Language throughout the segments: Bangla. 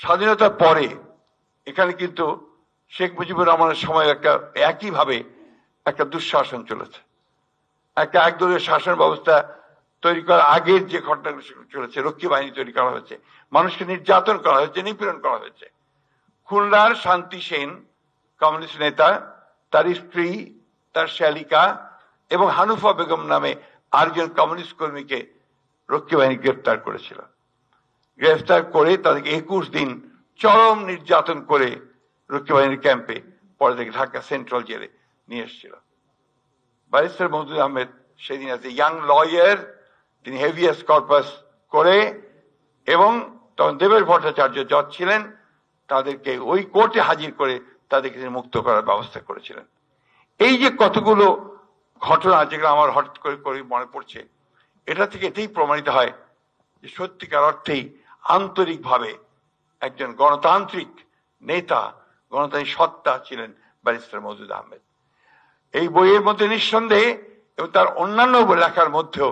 স্বাধীনতার পরে এখানে কিন্তু শেখ মুজিবুর রহমানের সময় একইভাবে একটা দুঃশাসন চলেছে, একটা একদলীয় শাসন ব্যবস্থা তৈরি করার আগের যে ঘটনাগুলো চলেছে, রক্ষী বাহিনী তৈরি করা হয়েছে, মানুষকে নির্যাতন করা হয়েছে, নিপীড়ন করা হয়েছে। খুলনার শান্তি সেন কমিউনিস্ট নেতা, তার স্ত্রী, তার শ্যালিকা এবং হানুফা বেগম নামে আরেকজন কমিউনিস্ট কর্মীকে রক্ষী বাহিনী গ্রেফতার করেছিল। গ্রেফতার করে তাদেরকে 21 দিন চরম নির্যাতন করে রক্ষী বাহিনীর ক্যাম্পে পরে থেকে ঢাকা সেন্ট্রাল জেলে নিয়ে এসেছিল। ব্যারিস্টার মওদুদ আহমেদ সেদিন আছে ইয়াং লয়ার, তিনি হেভিয়াস কর্পাস করে এবং তখন দেবেশ ভট্টাচার্য জজ ছিলেন, তাদেরকে ওই কোর্টে হাজির করে তাদেরকে তিনি মুক্ত করার ব্যবস্থা করেছিলেন। এই যে কতগুলো ঘটনা যেগুলো আমার হঠাৎ করে মনে পড়ছে, এটা থেকে এটাই প্রমাণিত হয় যে সত্যিকার অর্থেই আন্তরিকভাবে একজন গণতান্ত্রিক নেতা, গণতান্ত্রিক সত্তা ছিলেন ব্যারিস্টার মওদুদ আহমেদ। এই বইয়ের মধ্যে নিঃসন্দেহে এবং তার অন্যান্য লেখার মধ্যেও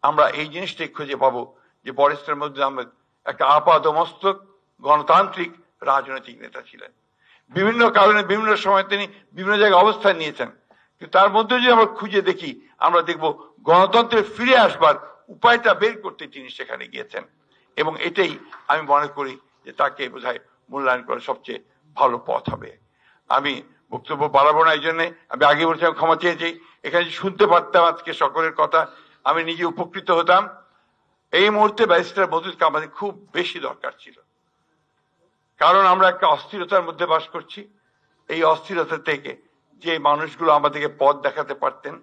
আমরা এই জিনিসটাই খুঁজে পাবো যে ব্যারিস্টার মওদুদ আহমেদ একটা আপাদমস্তক গণতান্ত্রিক রাজনৈতিক নেতা ছিলেন। বিভিন্ন কারণে বিভিন্ন সময় তিনি বিভিন্ন জায়গায় অবস্থান নিয়েছেন, কিন্তু তার মধ্যে যদি আমরা খুঁজে দেখি আমরা দেখব গণতন্ত্রে ফিরে আসবার উপায়টা বের করতে তিনি সেখানে গিয়েছেন। এবং এটাই আমি মনে করি যে তাকে বোধহয় মূল্যায়ন করা সবচেয়ে ভালো পথ হবে। আমি বক্তব্য বাড়াবো না, এই জন্য আমি আগে বলছিলাম ক্ষমা চেয়েছি। এখানে শুনতে পারতাম আজকে সকলের কথা, আমি নিজে উপকৃত হতাম। এই মুহূর্তে ব্যারিস্টার মওদুদকে আমাদের খুব বেশি দরকার ছিল, কারণ আমরা একটা অস্থিরতার মধ্যে বাস করছি। এই অস্থিরতা থেকে যে মানুষগুলো আমাদেরকে পথ দেখাতে পারতেন,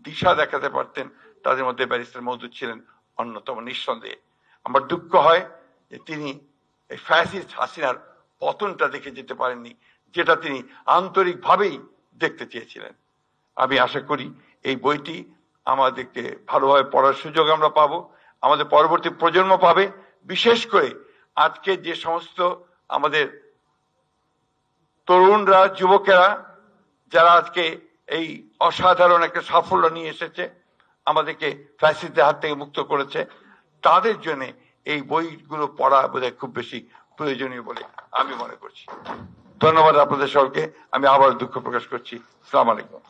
দিশা দেখাতে পারতেন, তাদের মধ্যে ব্যারিস্টার মওদুদ ছিলেন অন্যতম, নিঃসন্দেহে। আমার দুঃখ হয় যে তিনি এই ফ্যাসিস্ট হাসিনার পতনটা দেখে যেতে পারেননি, যেটা তিনি আন্তরিকভাবেই দেখতে চেয়েছিলেন। আমি আশা করি এই বইটি আমাদেরকে ভালোভাবে পড়ার সুযোগ আমরা পাবো, আমাদের পরবর্তী প্রজন্ম পাবে। বিশেষ করে আজকে যে সমস্ত আমাদের তরুণরা, যুবকেরা যারা আজকে এই অসাধারণ একটা সাফল্য নিয়ে এসেছে, আমাদেরকে ফ্যাসিস্টদের হাত থেকে মুক্ত করেছে, তাদের জন্য এই বইগুলো পড়া বোধহয় খুব বেশি প্রয়োজনীয় বলে আমি মনে করছি। ধন্যবাদ আপনাদের সকলকে। আমি আবার দুঃখ প্রকাশ করছি। আসসালামু আলাইকুম।